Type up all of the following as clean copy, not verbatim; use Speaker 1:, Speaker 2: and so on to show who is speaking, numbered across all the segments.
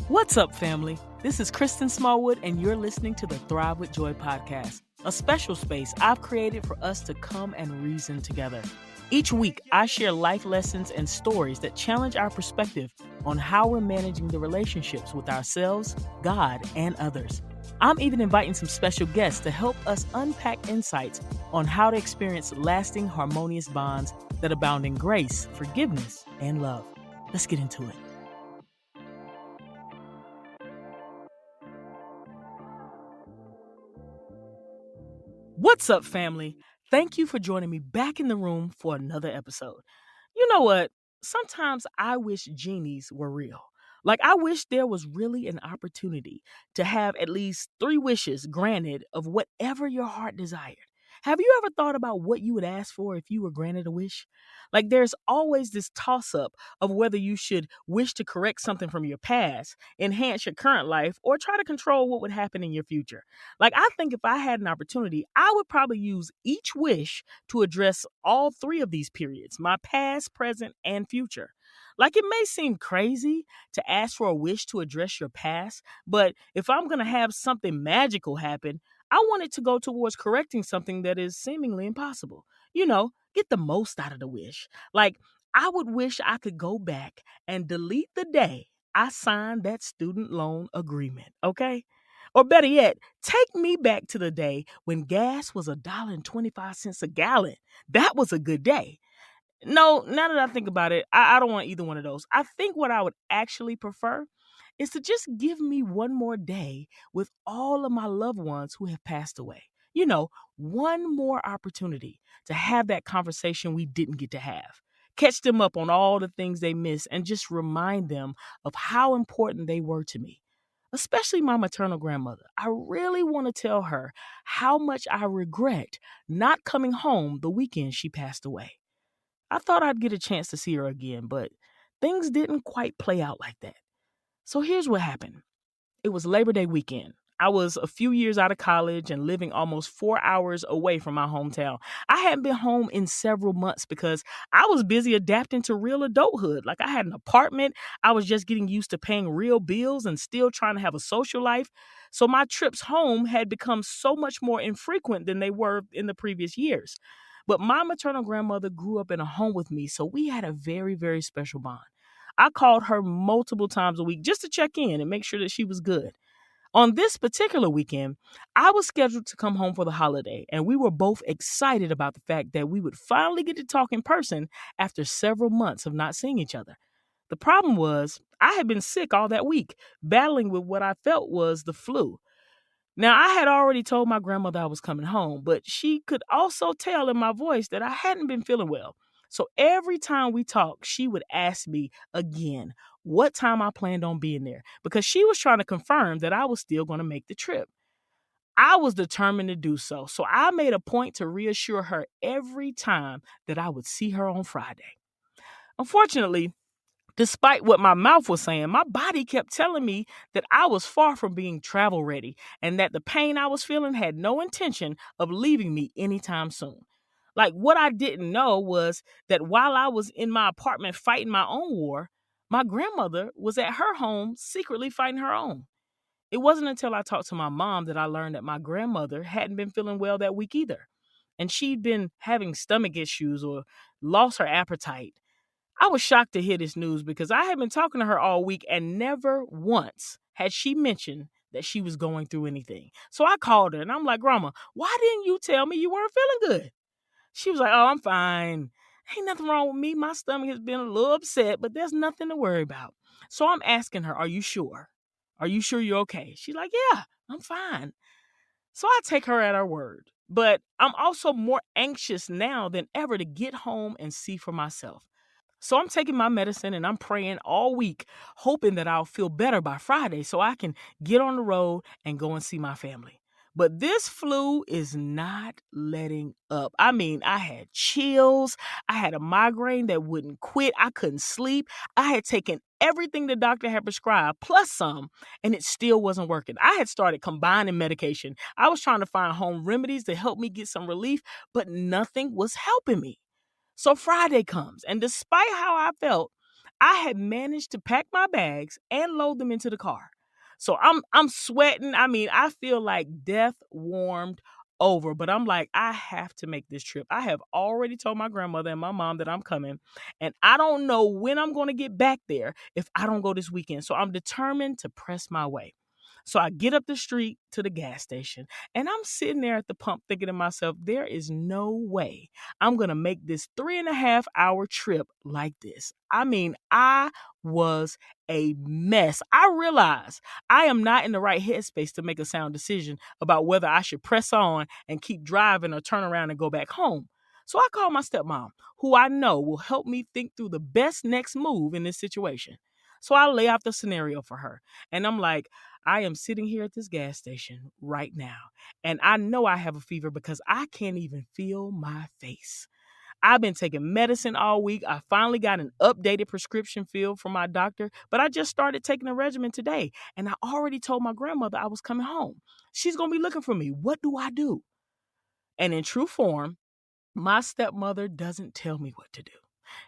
Speaker 1: What's up, family? This is Kristen Smallwood, and you're listening to the Thrive with Joy podcast, a special space I've created for us to come and reason together. Each week, I share life lessons and stories that challenge our perspective on how we're managing the relationships with ourselves, God, and others. I'm even inviting some special guests to help us unpack insights on how to experience lasting, harmonious bonds that abound in grace, forgiveness, and love. Let's get into it. What's up, family? Thank you for joining me back in the room for another episode. You know what? Sometimes I wish genies were real. Like, I wish there was really an opportunity to have at least 3 wishes granted of whatever your heart desired. Have you ever thought about what you would ask for if you were granted a wish? Like, there's always this toss up of whether you should wish to correct something from your past, enhance your current life, or try to control what would happen in your future. Like, I think if I had an opportunity, I would probably use each wish to address all 3 of these periods: my past, present, and future. Like, it may seem crazy to ask for a wish to address your past, but if I'm going to have something magical happen, I want it to go towards correcting something that is seemingly impossible. Get the most out of the wish. Like, I would wish I could go back and delete the day I signed that student loan agreement, okay? Or better yet, take me back to the day when gas was $1.25 a gallon. That was a good day. No, now that I think about it, I don't want either one of those. I think what I would actually prefer is to just give me one more day with all of my loved ones who have passed away. One more opportunity to have that conversation we didn't get to have. Catch them up on all the things they missed and just remind them of how important they were to me, especially my maternal grandmother. I really want to tell her how much I regret not coming home the weekend she passed away. I thought I'd get a chance to see her again, but things didn't quite play out like that. So here's what happened. It was Labor Day weekend. I was a few years out of college and living almost 4 hours away from my hometown. I hadn't been home in several months because I was busy adapting to real adulthood. Like, I had an apartment. I was just getting used to paying real bills and still trying to have a social life. So my trips home had become so much more infrequent than they were in the previous years. But my maternal grandmother grew up in a home with me, so we had a very, very special bond. I called her multiple times a week just to check in and make sure that she was good. On this particular weekend, I was scheduled to come home for the holiday, and we were both excited about the fact that we would finally get to talk in person after several months of not seeing each other. The problem was, I had been sick all that week, battling with what I felt was the flu. Now, I had already told my grandmother I was coming home, but she could also tell in my voice that I hadn't been feeling well. So every time we talked, she would ask me again what time I planned on being there, because she was trying to confirm that I was still going to make the trip. I was determined to do so, so I made a point to reassure her every time that I would see her on Friday. Unfortunately, despite what my mouth was saying, my body kept telling me that I was far from being travel ready and that the pain I was feeling had no intention of leaving me anytime soon. Like, what I didn't know was that while I was in my apartment fighting my own war, my grandmother was at her home secretly fighting her own. It wasn't until I talked to my mom that I learned that my grandmother hadn't been feeling well that week either. And she'd been having stomach issues or lost her appetite. I was shocked to hear this news because I had been talking to her all week and never once had she mentioned that she was going through anything. So I called her and I'm like, Grandma, why didn't you tell me you weren't feeling good? She was like, oh, I'm fine. Ain't nothing wrong with me. My stomach has been a little upset, but there's nothing to worry about. So I'm asking her, are you sure? Are you sure you're okay? She's like, yeah, I'm fine. So I take her at her word. But I'm also more anxious now than ever to get home and see for myself. So I'm taking my medicine and I'm praying all week, hoping that I'll feel better by Friday so I can get on the road and go and see my family. But this flu is not letting up. I mean, I had chills. I had a migraine that wouldn't quit. I couldn't sleep. I had taken everything the doctor had prescribed, plus some, and it still wasn't working. I had started combining medication. I was trying to find home remedies to help me get some relief, but nothing was helping me. So Friday comes, and despite how I felt, I had managed to pack my bags and load them into the car. So I'm sweating. I mean, I feel like death warmed over, but I'm like, I have to make this trip. I have already told my grandmother and my mom that I'm coming, and I don't know when I'm going to get back there if I don't go this weekend. So I'm determined to press my way. So I get up the street to the gas station, and I'm sitting there at the pump thinking to myself, there is no way I'm going to make this 3.5 hour trip like this. I mean, I was a mess. I realize I am not in the right headspace to make a sound decision about whether I should press on and keep driving or turn around and go back home. So I call my stepmom, who I know will help me think through the best next move in this situation. So I lay out the scenario for her, and I'm like, I am sitting here at this gas station right now, and I know I have a fever because I can't even feel my face. I've been taking medicine all week. I finally got an updated prescription filled from my doctor, but I just started taking a regimen today, and I already told my grandmother I was coming home. She's going to be looking for me. What do I do? And in true form, my stepmother doesn't tell me what to do.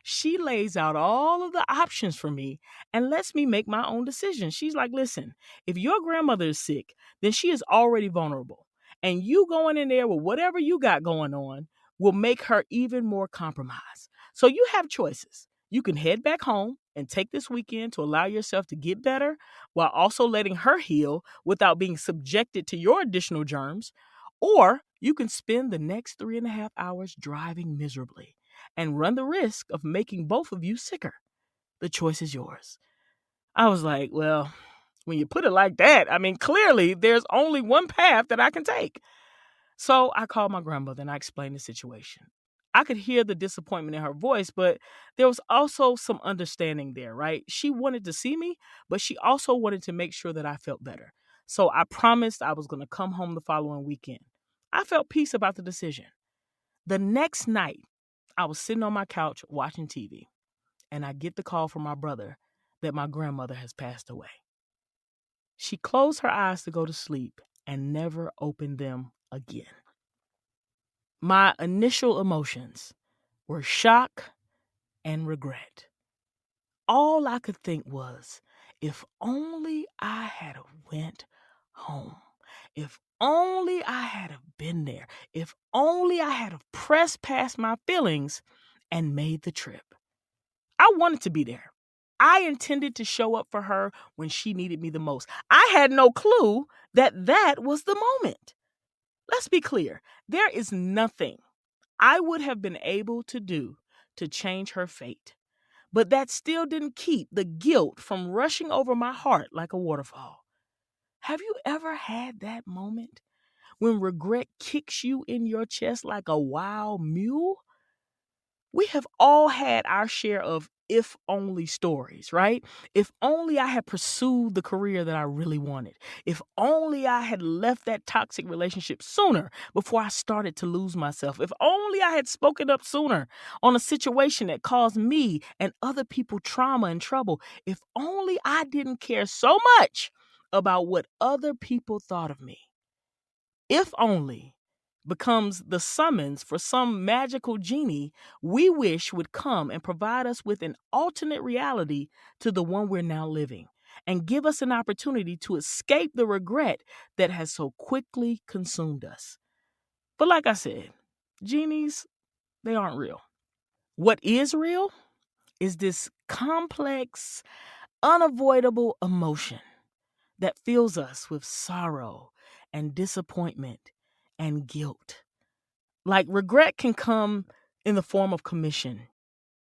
Speaker 1: She lays out all of the options for me and lets me make my own decision. She's like, listen, if your grandmother is sick, then she is already vulnerable. And you going in there with whatever you got going on will make her even more compromised. So you have choices. You can head back home and take this weekend to allow yourself to get better while also letting her heal without being subjected to your additional germs. Or you can spend the next 3.5 hours driving miserably and run the risk of making both of you sicker. The choice is yours. I was like, well, when you put it like that, I mean, clearly there's only one path that I can take. So I called my grandmother and I explained the situation. I could hear the disappointment in her voice, but there was also some understanding there, right? She wanted to see me, but she also wanted to make sure that I felt better. So I promised I was going to come home the following weekend. I felt peace about the decision. The next night, I was sitting on my couch watching TV, and I get the call from my brother that my grandmother has passed away. She closed her eyes to go to sleep and never opened them again. My initial emotions were shock and regret. All I could think was, if only I had went home. If only I had been there. If only I had pressed past my feelings and made the trip. I wanted to be there. I intended to show up for her when she needed me the most. I had no clue that that was the moment. Let's be clear. There is nothing I would have been able to do to change her fate. But that still didn't keep the guilt from rushing over my heart like a waterfall. Have you ever had that moment when regret kicks you in your chest like a wild mule? We have all had our share of if only stories, right? If only I had pursued the career that I really wanted. If only I had left that toxic relationship sooner before I started to lose myself. If only I had spoken up sooner on a situation that caused me and other people trauma and trouble. If only I didn't care so much about what other people thought of me. If only becomes the summons for some magical genie we wish would come and provide us with an alternate reality to the one we're now living and give us an opportunity to escape the regret that has so quickly consumed us. But like I said, genies, they aren't real. What is real is this complex, unavoidable emotion that fills us with sorrow and disappointment and guilt. Like regret can come in the form of commission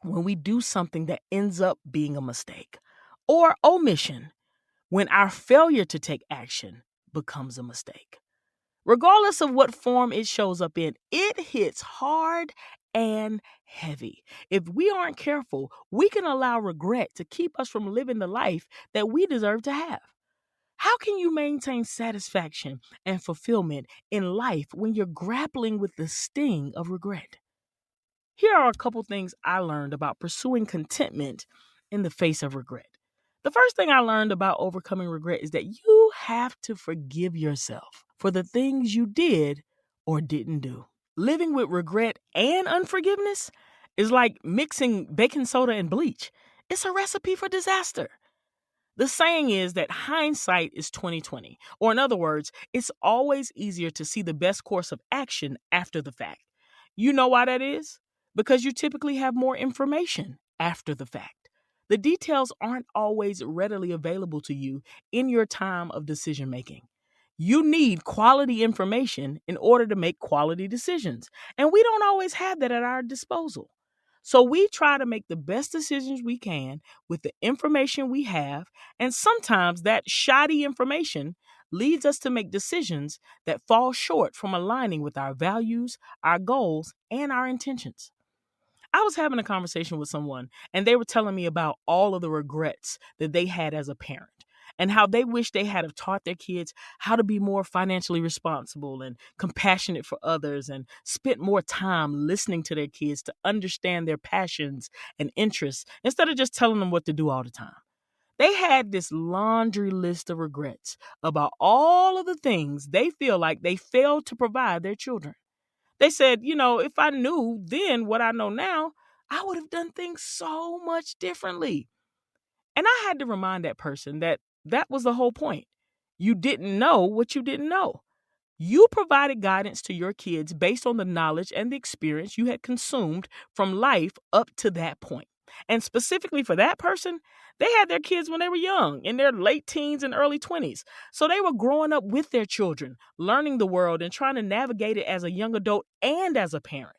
Speaker 1: when we do something that ends up being a mistake, or omission when our failure to take action becomes a mistake. Regardless of what form it shows up in, it hits hard and heavy. If we aren't careful, we can allow regret to keep us from living the life that we deserve to have. How can you maintain satisfaction and fulfillment in life when you're grappling with the sting of regret? Here are a couple things I learned about pursuing contentment in the face of regret. The first thing I learned about overcoming regret is that you have to forgive yourself for the things you did or didn't do. Living with regret and unforgiveness is like mixing baking soda and bleach. it's a recipe for disaster. The saying is that hindsight is 2020, or in other words, it's always easier to see the best course of action after the fact. You know why that is? Because you typically have more information after the fact. The details aren't always readily available to you in your time of decision making. You need quality information in order to make quality decisions, and we don't always have that at our disposal. So we try to make the best decisions we can with the information we have, and sometimes that shoddy information leads us to make decisions that fall short from aligning with our values, our goals, and our intentions. I was having a conversation with someone, and they were telling me about all of the regrets that they had as a parent and how they wish they had have taught their kids how to be more financially responsible and compassionate for others, and spent more time listening to their kids to understand their passions and interests instead of just telling them what to do all the time. They had this laundry list of regrets about all of the things they feel like they failed to provide their children. They said, if I knew then what I know now, I would have done things so much differently. And I had to remind that person that that was the whole point. You didn't know what you didn't know. You provided guidance to your kids based on the knowledge and the experience you had consumed from life up to that point. And specifically for that person, they had their kids when they were young, in their late teens and early 20s. So they were growing up with their children, learning the world and trying to navigate it as a young adult and as a parent.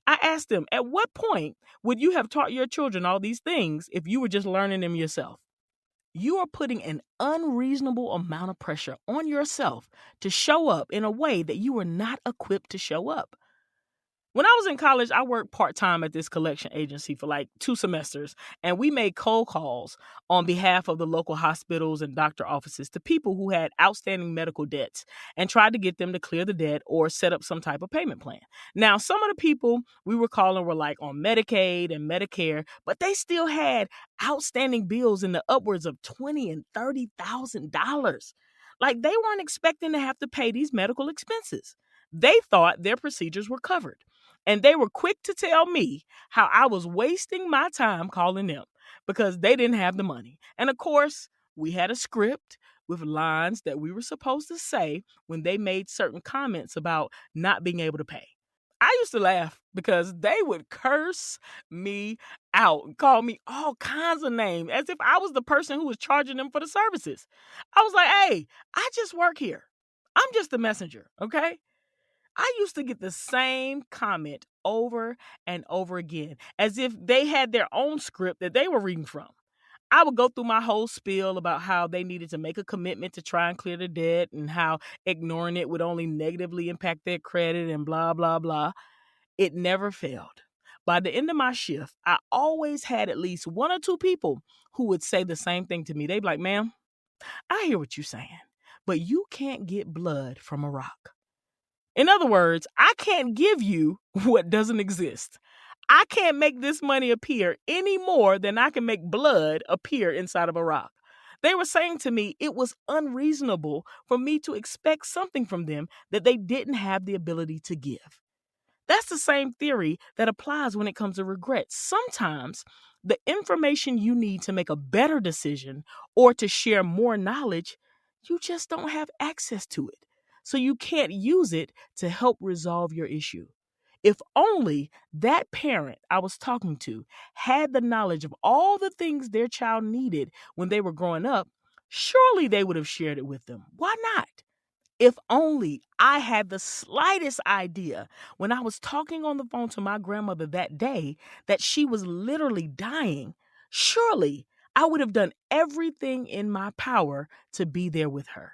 Speaker 1: I asked them, at what point would you have taught your children all these things if you were just learning them yourself? You are putting an unreasonable amount of pressure on yourself to show up in a way that you were not equipped to show up. When I was in college, I worked part-time at this collection agency for like 2 semesters, and we made cold calls on behalf of the local hospitals and doctor offices to people who had outstanding medical debts and tried to get them to clear the debt or set up some type of payment plan. Now, some of the people we were calling were like on Medicaid and Medicare, but they still had outstanding bills in the upwards of $20,000 and $30,000. Like they weren't expecting to have to pay these medical expenses. They thought their procedures were covered. And they were quick to tell me how I was wasting my time calling them because they didn't have the money. And of course, we had a script with lines that we were supposed to say when they made certain comments about not being able to pay. I used to laugh because they would curse me out and call me all kinds of names as if I was the person who was charging them for the services. I was like, hey, I just work here. I'm just the messenger, okay? I used to get the same comment over and over again, as if they had their own script that they were reading from. I would go through my whole spiel about how they needed to make a commitment to try and clear the debt and how ignoring it would only negatively impact their credit and blah, blah, blah. It never failed. By the end of my shift, I always had at least one or two people who would say the same thing to me. They'd be like, ma'am, I hear what you're saying, but you can't get blood from a rock. In other words, I can't give you what doesn't exist. I can't make this money appear any more than I can make blood appear inside of a rock. They were saying to me it was unreasonable for me to expect something from them that they didn't have the ability to give. That's the same theory that applies when it comes to regret. Sometimes the information you need to make a better decision or to share more knowledge, you just don't have access to it. So you can't use it to help resolve your issue. If only that parent I was talking to had the knowledge of all the things their child needed when they were growing up, surely they would have shared it with them. Why not? If only I had the slightest idea when I was talking on the phone to my grandmother that day that she was literally dying, surely I would have done everything in my power to be there with her.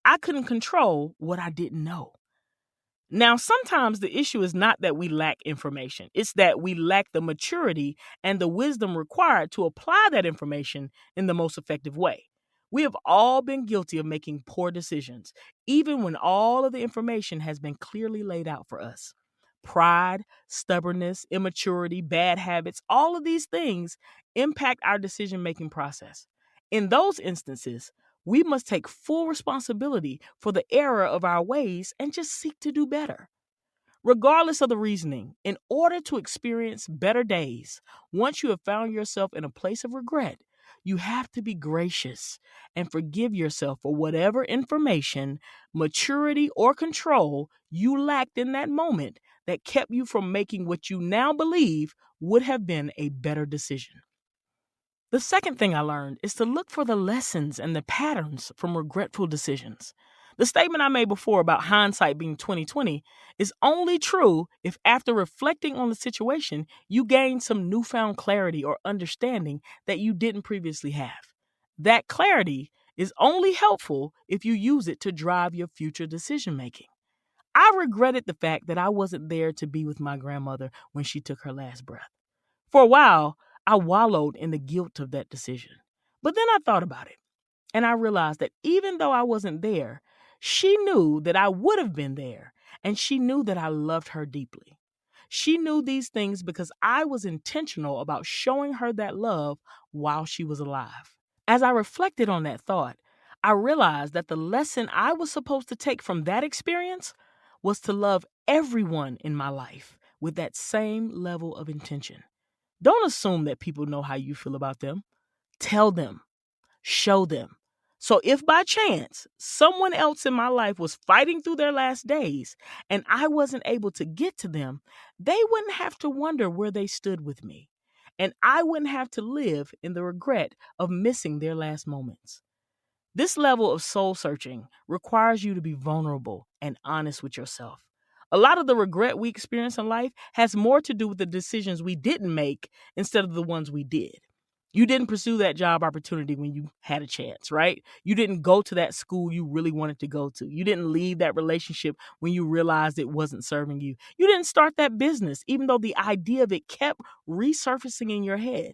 Speaker 1: I couldn't control what I didn't know. Now, sometimes the issue is not that we lack information. It's that we lack the maturity and the wisdom required to apply that information in the most effective way. We have all been guilty of making poor decisions, even when all of the information has been clearly laid out for us. Pride, stubbornness, immaturity, bad habits, all of these things impact our decision-making process. In those instances, we must take full responsibility for the error of our ways and just seek to do better. Regardless of the reasoning, in order to experience better days, once you have found yourself in a place of regret, you have to be gracious and forgive yourself for whatever information, maturity, or control you lacked in that moment that kept you from making what you now believe would have been a better decision. The second thing I learned is to look for the lessons and the patterns from regretful decisions. The statement I made before about hindsight being 2020 is only true if after reflecting on the situation, you gain some newfound clarity or understanding that you didn't previously have. That clarity is only helpful if you use it to drive your future decision making. I regretted the fact that I wasn't there to be with my grandmother when she took her last breath. For a while, I wallowed in the guilt of that decision. But then I thought about it, and I realized that even though I wasn't there, she knew that I would have been there, and she knew that I loved her deeply. She knew these things because I was intentional about showing her that love while she was alive. As I reflected on that thought, I realized that the lesson I was supposed to take from that experience was to love everyone in my life with that same level of intention. Don't assume that people know how you feel about them. Tell them, show them. So if by chance someone else in my life was fighting through their last days and I wasn't able to get to them, they wouldn't have to wonder where they stood with me. And I wouldn't have to live in the regret of missing their last moments. This level of soul searching requires you to be vulnerable and honest with yourself. A lot of the regret we experience in life has more to do with the decisions we didn't make instead of the ones we did. You didn't pursue that job opportunity when you had a chance, right? You didn't go to that school you really wanted to go to. You didn't leave that relationship when you realized it wasn't serving you. You didn't start that business, even though the idea of it kept resurfacing in your head.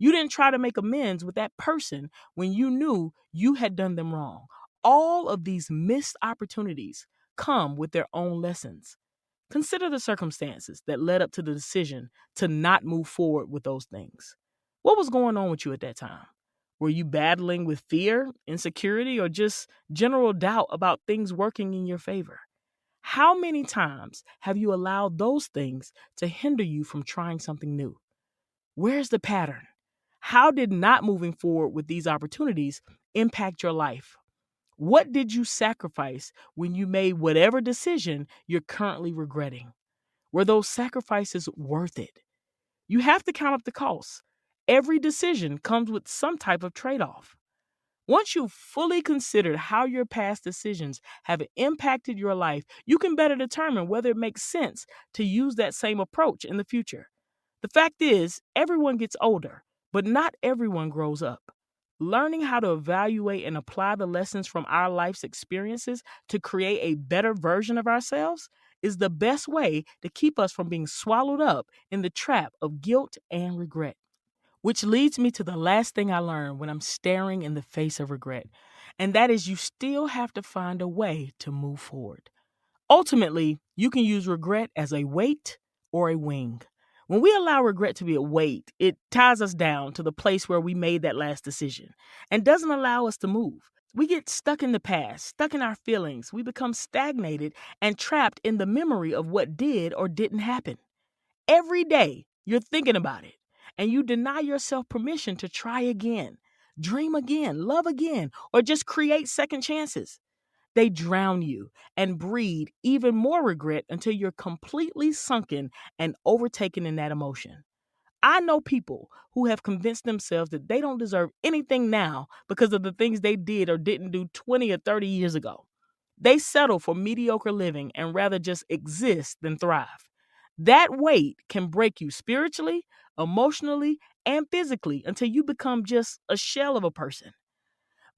Speaker 1: You didn't try to make amends with that person when you knew you had done them wrong. All of these missed opportunities come with their own lessons. Consider the circumstances that led up to the decision to not move forward with those things. What was going on with you at that time? Were you battling with fear, insecurity, or just general doubt about things working in your favor? How many times have you allowed those things to hinder you from trying something new? Where's the pattern? How did not moving forward with these opportunities impact your life? What did you sacrifice when you made whatever decision you're currently regretting? Were those sacrifices worth it? You have to count up the costs. Every decision comes with some type of trade off. Once you've fully considered how your past decisions have impacted your life, you can better determine whether it makes sense to use that same approach in the future. The fact is, everyone gets older, but not everyone grows up. Learning how to evaluate and apply the lessons from our life's experiences to create a better version of ourselves is the best way to keep us from being swallowed up in the trap of guilt and regret. Which leads me to the last thing I learned when I'm staring in the face of regret, and that is you still have to find a way to move forward. Ultimately, you can use regret as a weight or a wing. When we allow regret to be a weight, it ties us down to the place where we made that last decision and doesn't allow us to move. We get stuck in the past, stuck in our feelings. We become stagnated and trapped in the memory of what did or didn't happen. Every day, you're thinking about it, and you deny yourself permission to try again, dream again, love again, or just create second chances. They drown you and breed even more regret until you're completely sunken and overtaken in that emotion. I know people who have convinced themselves that they don't deserve anything now because of the things they did or didn't do 20 or 30 years ago. They settle for mediocre living and rather just exist than thrive. That weight can break you spiritually, emotionally, and physically until you become just a shell of a person.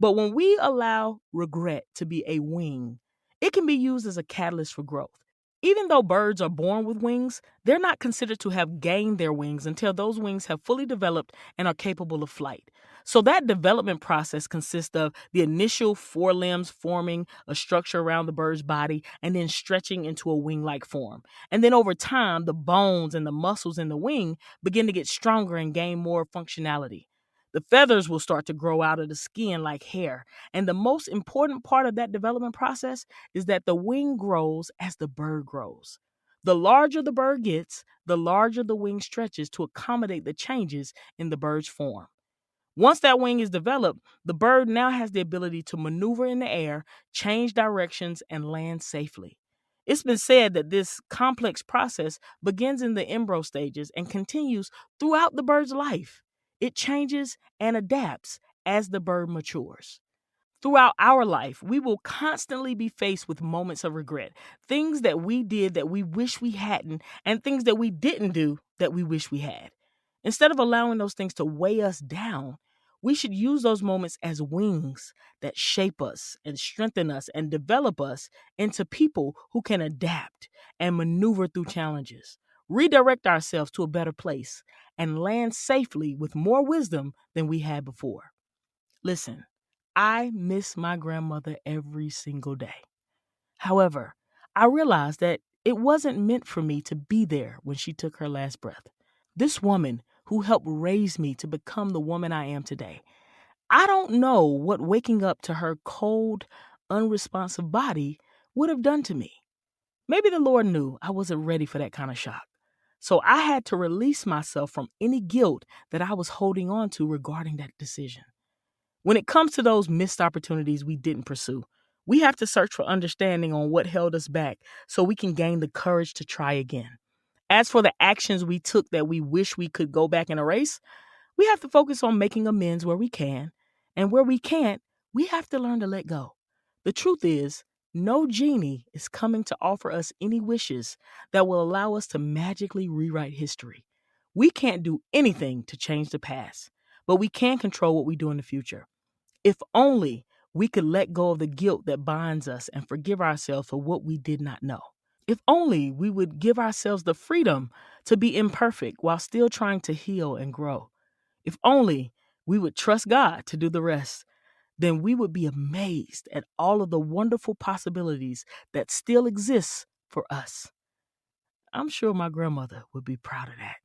Speaker 1: But when we allow regret to be a wing, it can be used as a catalyst for growth. Even though birds are born with wings, they're not considered to have gained their wings until those wings have fully developed and are capable of flight. So that development process consists of the initial forelimbs forming a structure around the bird's body and then stretching into a wing-like form. And then over time, the bones and the muscles in the wing begin to get stronger and gain more functionality. The feathers will start to grow out of the skin like hair. And the most important part of that development process is that the wing grows as the bird grows. The larger the bird gets, the larger the wing stretches to accommodate the changes in the bird's form. Once that wing is developed, the bird now has the ability to maneuver in the air, change directions, and land safely. It's been said that this complex process begins in the embryo stages and continues throughout the bird's life. It changes and adapts as the bird matures. Throughout our life, we will constantly be faced with moments of regret, things that we did that we wish we hadn't, and things that we didn't do that we wish we had. Instead of allowing those things to weigh us down, we should use those moments as wings that shape us and strengthen us and develop us into people who can adapt and maneuver through challenges, redirect ourselves to a better place, and land safely with more wisdom than we had before. Listen, I miss my grandmother every single day. However, I realized that it wasn't meant for me to be there when she took her last breath. This woman who helped raise me to become the woman I am today, I don't know what waking up to her cold, unresponsive body would have done to me. Maybe the Lord knew I wasn't ready for that kind of shock. So I had to release myself from any guilt that I was holding on to regarding that decision. When it comes to those missed opportunities we didn't pursue, we have to search for understanding on what held us back so we can gain the courage to try again. As for the actions we took that we wish we could go back and erase, we have to focus on making amends where we can, and where we can't, we have to learn to let go. The truth is, no genie is coming to offer us any wishes that will allow us to magically rewrite history. We can't do anything to change the past, but we can control what we do in the future. If only we could let go of the guilt that binds us and forgive ourselves for what we did not know. If only we would give ourselves the freedom to be imperfect while still trying to heal and grow. If only we would trust God to do the rest, then we would be amazed at all of the wonderful possibilities that still exist for us. I'm sure my grandmother would be proud of that.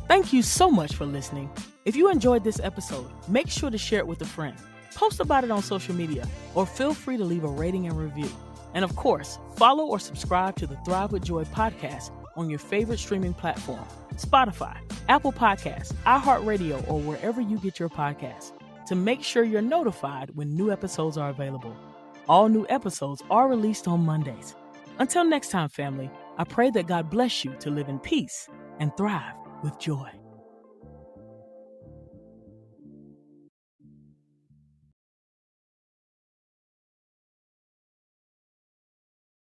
Speaker 1: Thank you so much for listening. If you enjoyed this episode, make sure to share it with a friend. Post about it on social media, or feel free to leave a rating and review. And of course, follow or subscribe to the Thrive with Joy podcast on your favorite streaming platform, Spotify, Apple Podcasts, iHeartRadio, or wherever you get your podcasts, to make sure you're notified when new episodes are available. All new episodes are released on Mondays. Until next time, family, I pray that God bless you to live in peace and thrive with joy.